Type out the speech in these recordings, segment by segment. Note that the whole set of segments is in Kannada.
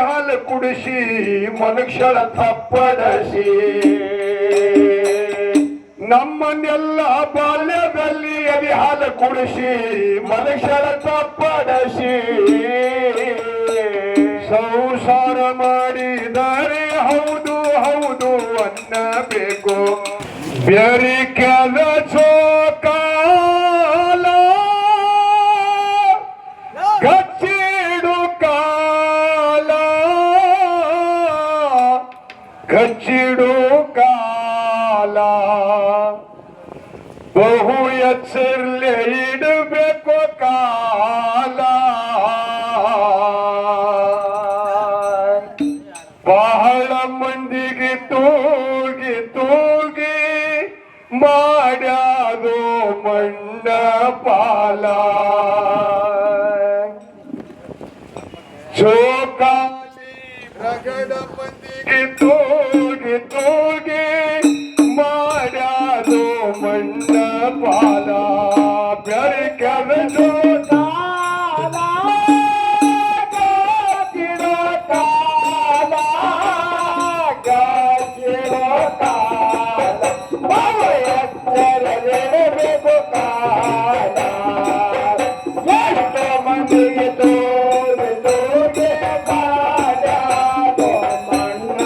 ಹಾಲು ಕುಡಿಸಿ ಮನುಷ್ಯರ ತಪ್ಪಡಿಸಿ ನಮ್ಮನ್ನೆಲ್ಲ ಬಾಲ್ಯದಲ್ಲಿ ಎದೆ ಹಾಲು ಕುಡಿಸಿ ಮನುಷ್ಯರ ತಪ್ಪಡಿಸಿ ಸಂಸಾರ ಮಾಡಿದರೆ ಹೌದು ಹೌದು ಅನ್ನಬೇಕು ಬೇರೆ ಕೆಲಸ ಕಾಲ ಕಚ್ಚಿಡು ಕಾಲ ಕಚ್ಚಿಡು ಕಾಲ ಬಹು ಎಚ್ಚರಲೆ ಇಡಬೇಕು ಕಾಲ ಬಹಳ ಮಂದಿಗೆ ತೂಗಿ ತೂಗಿ ಮಾಡ್ಯಾದು ಮಣ್ಣ ಪಾಲ ಚೋಕಾಲಿ ರಗಡ ಮಂದಿಗೆ ತೂಗಿ ತೂಗಿ ಮಾಡ್ಯಾದು ಮಣ್ಣ ಪಾಲ ಬೆರಕದ ಚೋಕಾಲ ಗಾಜಿರೋ ಕಾಲ ಗಾಜಿರೋ ಕಾಲ ಎಚ್ಚರಬೇಕು ಕಾಲ ಎಷ್ಟು ಮಂದಿಗೆ ತೋರಿ ತೋಗೆ ಮಾಡ್ಯಾದೋ ಮಣ್ಣ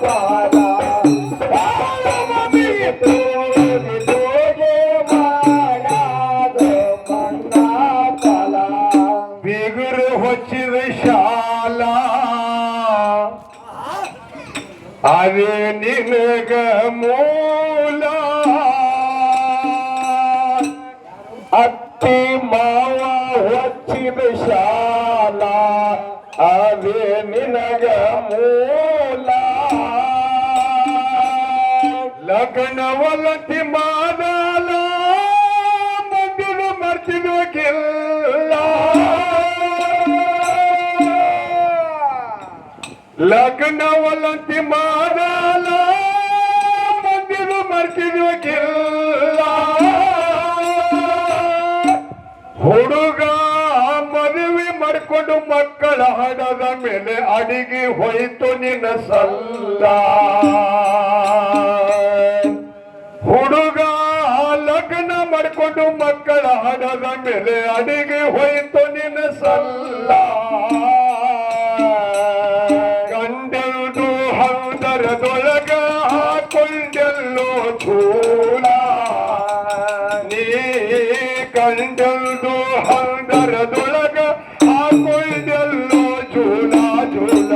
ಪಾಲ ಬಹಳ ಮಂದಿಗೆ ತೋರಿ ತೋಗೆ ಮಾಡ್ಯಾದೋ ಮಣ್ಣ ಪಾಲ ಬಿಗುರು ಹೊಚ್ಚಿದ ಶಾಲಾ ಅದೇ ನಿನಗ ಮೂಲ ಅತ್ತಿ ಮಾವ ಹೊಚ್ಚಿದ ಶಾಲ ಅದೇ ನಿನಗ ಮೂಲ ಲಗ್ನವಲತಿ ಮಾಡಲ ಮಂದಿನ ಮರ್ತಿದ್ವಕ್ಕಿಲ್ಲ ಲಗ್ನವಲತಿ ಮಾಡಲ ಮಂದಿನ ಮರ್ತಿದ್ವಕ್ಕಿಲ್ಲ ಹುಡುಗ ಮದುವೆ ಮಾಡಿಕೊಂಡು ಮಕ್ಕಳ ಹಣದ ಮೇಲೆ ಅಡಿಗೆ ಹೋಯಿತು ನಿನ್ನ ಸಲ್ಲ ಹುಡುಗ ಲಗ್ನ ಮಾಡಿಕೊಂಡು ಮಕ್ಕಳ ಹಣದ ಮೇಲೆ ಅಡಿಗೆ ಹೋಯಿತು ನಿನ್ನ ಸಲ್ಲ ಗಂಡದು ಹೌದರದೊಳಗ ಹಾಕೊಂಡೆಲ್ಲೋ ಚೂಳ ನೀ ಕಂಡದು ಹೌದರದೊಳಗ ಹಾಕೊಂಡೆಲ್ಲೋ ಚೂಳ ಚೂಳ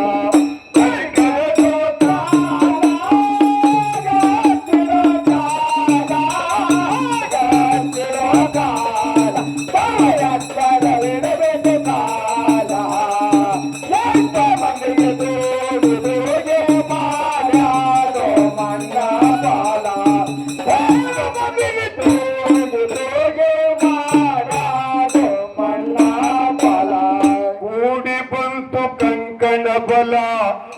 ಬಲ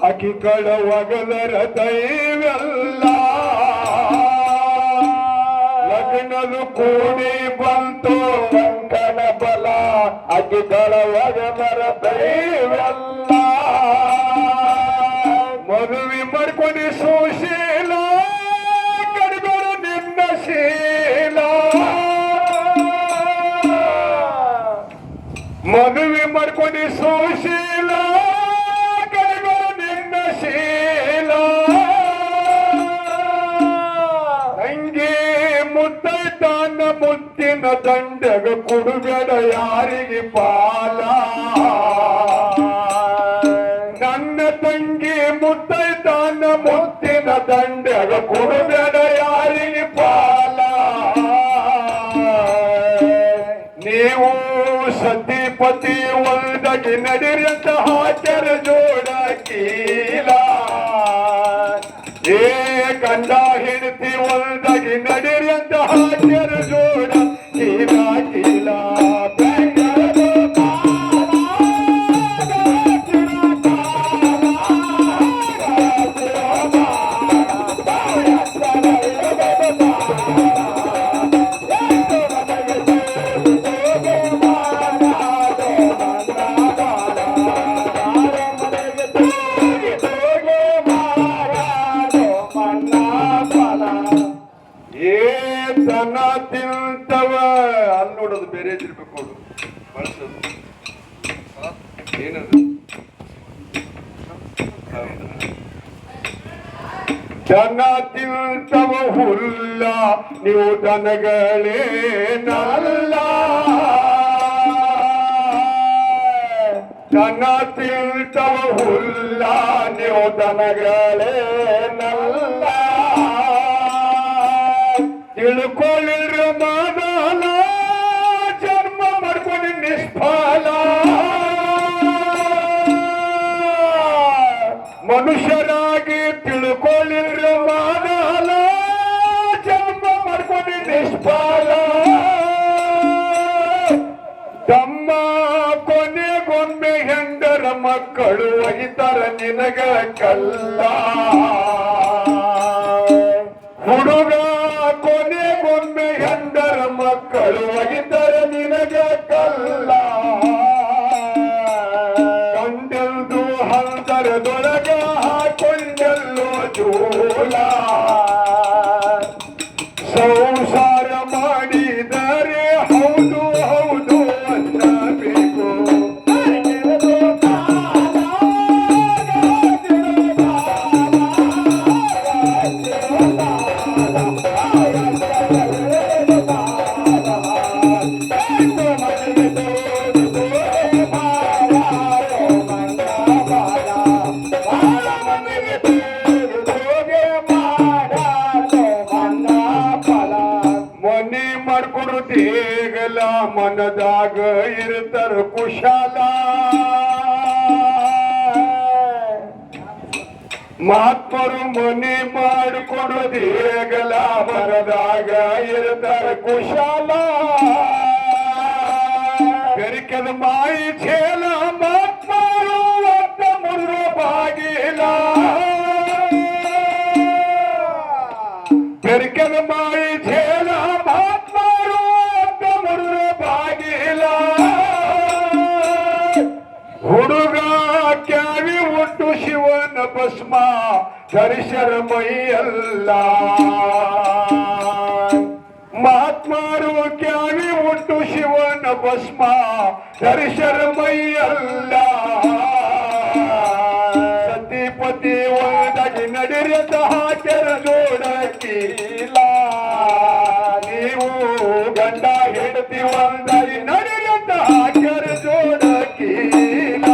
ಅಕಿಗಳ ಒಗಲರ ದೈವೆಲ್ಲ ಲಗ್ನದು ಕೂಡಿ ಬಂತು ಕಂಕಣ ಬಲ ಅಕಿಗಳ ಒಗಲರ ದೈವೆಲ್ಲ ಮದುವೆ ಮಾಡ್ಕೊಂಡು ಸುಶೀಲ ಕಡಿಗಳು ನಿನ್ನ ಶೀಲ ಮದುವೆ ಮಾಡ್ಕೊಂಡು ಸುಶೀಲ ಮುತ್ತೈತಾನ ಮುತ್ತಿನ ದಂಡಗ ಕೊಡುಬೇಡ ಯಾರಿಗೆ ಪಾಲ ನನ್ನ ತಂಗಿ ಮುತ್ತೈತಾನ ಮುತ್ತಿನ ದಂಡಗ ಕೊಡುಬೇಡ ಯಾರಿಗೆ ಪಾಲ ನೀವು ಸತಿಪತಿ ಒಂದಗಿ ನಡಿರಂತ ಹಾಕ್ಯರ ಜೋಡ ಕೀಲ ಏ ಗಂಡ ಹೆಂಡತಿ ಒಂದಾಗಿ ನಡಿರಿ ಅಂತ ಹಾಕ್ಯರ ಜೋಡ ಕೀಲ ಕೀಲ ಏನದು ದನ ತಿಂತವ ಹುಲ್ಲ ನೀವು ದನಗಳೇನಲ್ಲ ದನ ತಿಂತವ ಹುಲ್ಲ ನೀವು ದನಗಳೇನಲ್ಲ ತಿಳ್ಕೊಳ್ಳಿರ ಮಾನಲ ಜನ್ಮ ಮಾಡ್ಕೊಂಡು ನಿಷ್ಫಲ ಮನುಷ್ಯರಾಗಿ ತಿಳ್ಕೊಳ್ಳಿರ ಮಾನಲ ಜನ್ಮ ಮಾಡ್ಕೊಂಡು ನಿಷ್ಫಲ ತಮ್ಮ ಕೊನೆಗೊಮ್ಮೆ ಹೆಂಡರ ಮಕ್ಕಳು ಒಗಿತಾರ ನಿನಗ ಕಲ್ಲ ಹುಡುಗ ಕೊನೆಗೊಮ್ಮೆ ಹೆಂಡರ ಮಕ್ಕಳು ಒಗಿತಾರ ನಿನಗ ಕಲ್ಲ ಕಂಡೆಲ್ದು ಹಂದರದೊಳಗ ಹಾಕೊಂಡೆಲ್ಲೋ ಜೋಲ ಸಂಸಾರ ಮಾಡಿದರೆ ಹೌದು ಹೌದು ಅನ್ನಬೇಕು ದೇಗಲ ಮನದಾಗ ಇರ್ತಾರ ಕುಶಾಲ ಮಹಾತ್ಮರು ಮನೆ ಮಾಡಿಕೊಡು ದೇಗಲ ಮನದಾಗ ಇರ್ತಾರ ಕುಶಾಲ ಬೆರಿಕದ ಮಾಯಿ ಛೇಲ ಮಹಾತ್ಮರು ಒತ್ತ ಮುರು ಬಾಗಿಲ ಬೆರಿಕದ ಮಾಯಿ ಛೇಲ ಹುಡುಗ ಕ್ಯಾವಿ ಒಟ್ಟು ಶಿವನ ಭಸ್ಮ ಧರಿಸರ ಮೈಯಲ್ಲ ಮಹಾತ್ಮರು ಕ್ಯಾವಿ ಒಟ್ಟು ಶಿವನ ಭಸ್ಮ ಧರಿಸರ ಮೈಯಲ್ಲ ಸತಿಪತಿ ಒಂದಾಗಿ ನಡಿರಿತ ಹಾಕ್ಯರ ಜೋಡಕ್ಕಿಲ್ಲ ನೀವು ಗಂಡ ಹೆಂಡತಿ ಒಂದಾಗಿ ನಡಿರಿತ ಹಾಕ್ಯರ ಜೋಡಕ್ಕಿಲ್ಲ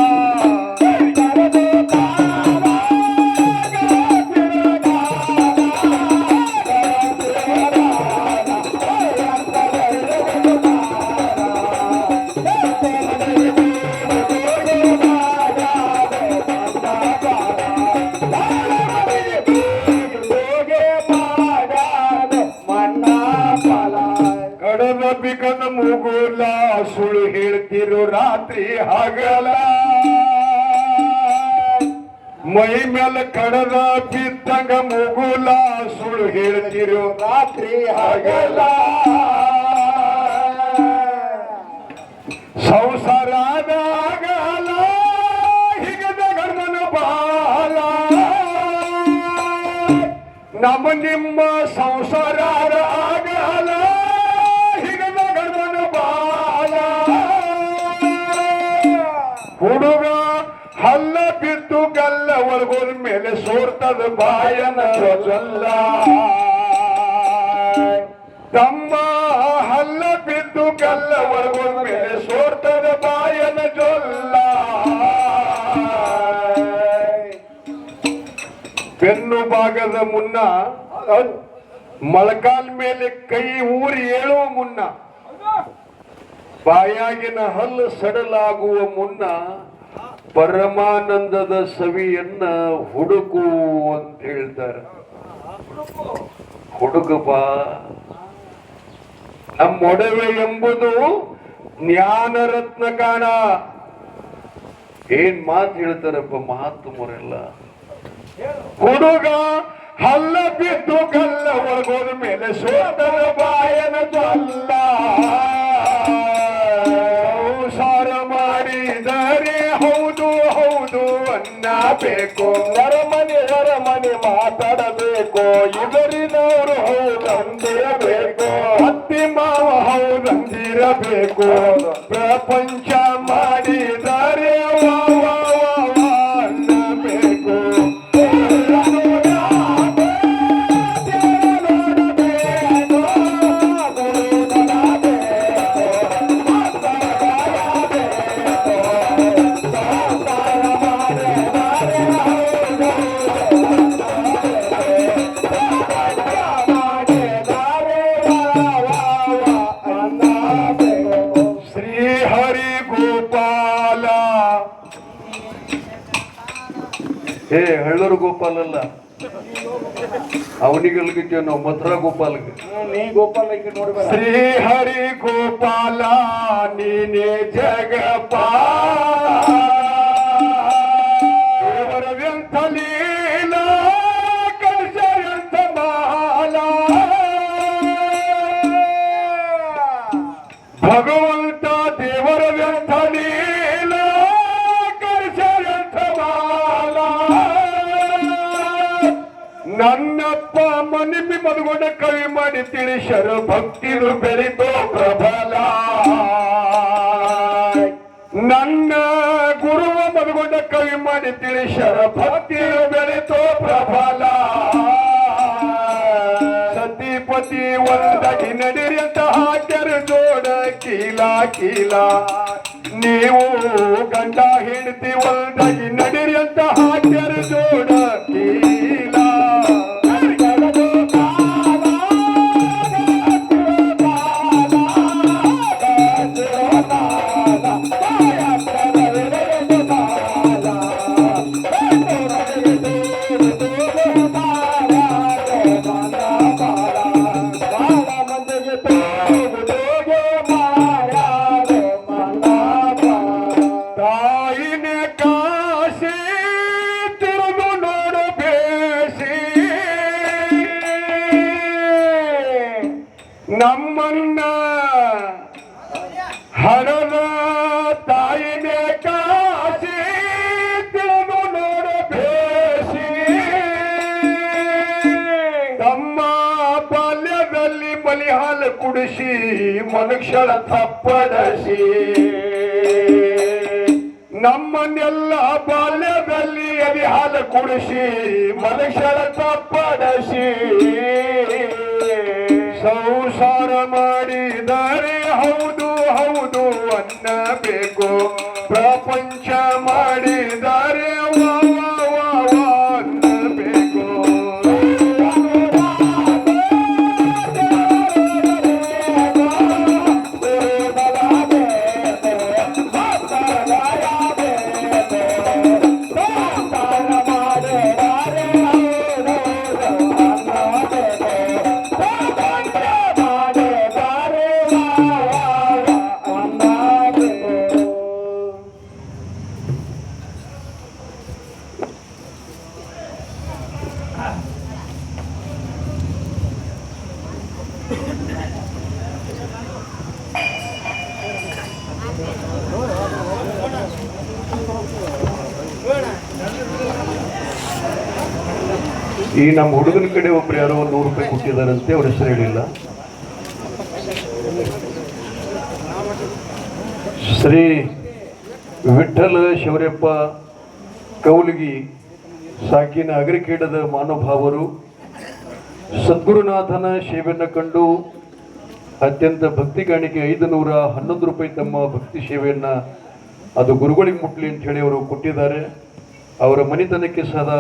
ಬಿಗದ ಮುಗುಲ ಸುಳ್ಳು ಹೇಳ್ತಿರು ರಾತ್ರಿ ಹಗಲ ಮೈ ಮೇಲೆ ಕಡದ ಬಿದ್ದಂಗ ಮುಗುಲ ಸುಳ್ಳು ಹೇಳ್ತಿರು ರಾತ್ರಿ ಹಗಲ ಸಂಸಾರದಾಗಲ ಹಿಗದ ಗರ್ಮನ ಬಾಲ ನಮ್ಮ ನಿಮ್ಮ ಸಂಸಾರ ಆಗಲ ಹುಡುಗ ಹಲ್ಲ ಬಿದ್ದು ಗಲ್ಲ ಒಳಗೋದ ಮೇಲೆ ಸೋರ್ತದ ಬಾಯನ ಜೊಲ್ಲ ತಮ್ಮ ಹಲ್ಲ ಬಿದ್ದು ಗಲ್ಲ ಒಳಗೋದ ಮೇಲೆ ಸೋರ್ತದ ಬಾಯನ ಜೊಲ್ಲ ಬೆನ್ನು ಭಾಗದ ಮುನ್ನ ಮೊಳಕಾಲ್ ಮೇಲೆ ಕೈ ಊರಿ ಏಳುವ ಮುನ್ನ ಬಾಯಾಗಿನ ಹಲ್ಲು ಸಡಲಾಗುವ ಮುನ್ನ ಪರಮಾನಂದದ ಸವಿಯನ್ನ ಹುಡುಕು ಅಂತ ಹೇಳ್ತಾರೆ. ಹುಡುಗಪ್ಪ, ನಮ್ಮೊಡವೆ ಎಂಬುದು ಜ್ಞಾನ ರತ್ನ ಕಾಣ. ಏನ್ ಮಾತು ಹೇಳ್ತಾರಪ್ಪ ಮಹಾತ್ಮರೆಲ್ಲ. ಹುಡುಗ ಹಲ್ಲ ಬಿದ್ದು ಕಲ್ಲ ಒಳಗೋದ ಮೇಲೆ ಸೋದರ ಬಾಯನ ಜೊಲ್ಲ ಸಾರ ಮಾಡಿದರೆ ಹೌದು ಹೌದು ಅನ್ನಬೇಕು. ಹೊರಮನೆ ಮಾತಾಡಬೇಕು. ಇದರಿನವರು ಹೌದಂದಿರಬೇಕು. ಅತ್ತಿ ಮಾವ ಹೌದಂದಿರಬೇಕು. ಪ್ರಪಂಚ ಮಾಡಿದರೆ ಶ್ರೀಹರಿ ಗೋಪಾಲ ಹೇ ಹಳ್ಳೂರು ಗೋಪಾಲ ಅಲ್ಲ, ಅವನಿಗಲ್ಗಿದ್ದೇವೆ ನಾವು ಮಥುರಾ ಗೋಪಾಲ್ಗೆ. ನೀ ಗೋಪಾಲ ಈಗ ನೋಡ್ಬೇಡ. ಶ್ರೀಹರಿ ಗೋಪಾಲ ನೀನೆ ಜಗಪಾಲ ದೇವರವ್ಯಂಥ ಲೀಲಾ ಕಳಶಯಂಥ ಮಾಲ ಭಗವಂತ ದೇವರವ್ಯಂಥ ಲೀಲಾ ಕಳಶಯಂಥ ಮಾಲ ನನ್ನಪ್ಪ ಮನಿಪಿ ಮದುಗೊಂಡ ಕವಿ ಮಾಡಿ ತಿಳಿಸರ ಭಕ್ತಿರು ಬೆಳಿತೋ ಪ್ರಬಲ ನನ್ನ ಗುರುವ ಮದುಗೊಂಡ ಕವಿ ಮಾಡಿ ತಿಳಿಸರ ಭಕ್ತಿರು ಬೆಳಿತೋ ಪ್ರಬಲ ಸತಿಪತಿ ಒಂದಾಗಿ ನಡಿರಿ ಅಂತ ಹಾಕ್ಯರು ಜೋಡ ಕೀಲ ಕೀಲ ನೀವು ಗಂಡ ಹೆಂಡತಿ ಒಂದಾಗಿ ನಡಿರಿ ಅಂತ ಹಾಕ್ಯರು ಜೋಡ ಕೀಲ ತಾಯಿನೇ ಕಾಶಿ ತಿರುಗು ನೋಡು ಬೇಸಿ ನಮ್ಮನ್ನ ಹಣದ ತಾಯಿನೇ ಕಾಶಿ ತಿರುಗು ನೋಡು ಬೇಸಿ ತಮ್ಮ ಬಾಲ್ಯದಲ್ಲಿ ಬಲಿಹಾಲು ಕುಡಿಸಿ ಮನುಷ್ಯರ ತಪ್ಪಡಿಸಿ ನಮ್ಮನ್ನೆಲ್ಲ ಬಾಲ್ಯದಲ್ಲಿ ಎದೆ ಹಾಲು ಕುಡಿಸಿ ಮನುಷ್ಯರ ತಪ್ಪಡಿಸಿ ಸಂಸಾರ ಮಾಡಿದರೆ ಹೌದು ಹೌದು ಅನ್ನಬೇಕು ಪ್ರಪಂಚ ಮಾಡಿದರೆ ವಾ ವಾ ವಾ ವಾ ಅನ್ನಬೇಕು ಈ ನಮ್ಮ ಹುಡುಗನ ಕಡೆ ಒಬ್ರು ಯಾರೋ ಒಂದು 100 ರೂಪಾಯಿ ಕೊಟ್ಟಿದ್ದಾರಂತೆ, ಅವ್ರ ಹೆಸರು ಹೇಳಿಲ್ಲ. ಶ್ರೀ ವಿಠ್ಠಲ ಶಿವರಪ್ಪ ಕೌಲಗಿ ಸಾಕಿನ ಅಗರಿಕೇಡದ ಮಾನವಭಾವರು ಸದ್ಗುರುನಾಥನ ಸೇವೆಯನ್ನು ಕಂಡು ಅತ್ಯಂತ ಭಕ್ತಿ ಕಾಣಿಕೆ 511 ರೂಪಾಯಿ ತಮ್ಮ ಭಕ್ತಿ ಸೇವೆಯನ್ನ ಅದು ಗುರುಗಳಿಗೆ ಮುಟ್ಲಿ ಅಂತ ಹೇಳಿ ಅವರು ಕೊಟ್ಟಿದ್ದಾರೆ. ಅವರ ಮನೆತನಕ್ಕೆ ಸದಾ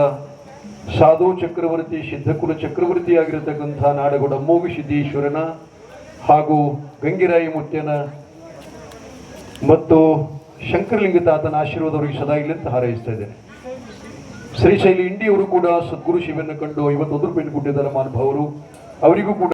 ಸಾಧು ಚಕ್ರವರ್ತಿ ಸಿದ್ಧಕುಲ ಚಕ್ರವರ್ತಿ ಆಗಿರತಕ್ಕಂಥ ನಾಡಗೌಡ ಅಮ್ಮೋಗಿ ಸಿದ್ದೇಶ್ವರನ ಹಾಗೂ ಗಂಗಿರಾಯಿ ಮುತ್ಯನ ಮತ್ತು ಶಂಕರಲಿಂಗ ತಾತನ ಆಶೀರ್ವಾದ ಅವರಿಗೆ ಸದಾ ಇಲ್ಲಿ ಅಂತ ಹಾರೈಸ್ತಾ ಇದ್ದೇನೆ. ಶ್ರೀಶೈಲಿ ಇಂಡಿ ಅವರು ಕೂಡ ಸದ್ಗುರು ಶಿವನ ಕಂಡು 51 ರೂಪಾಯಿ ಕೊಟ್ಟಿದ್ದಾರೆ ಮಾನಭಾವರು, ಅವರಿಗೂ ಕೂಡ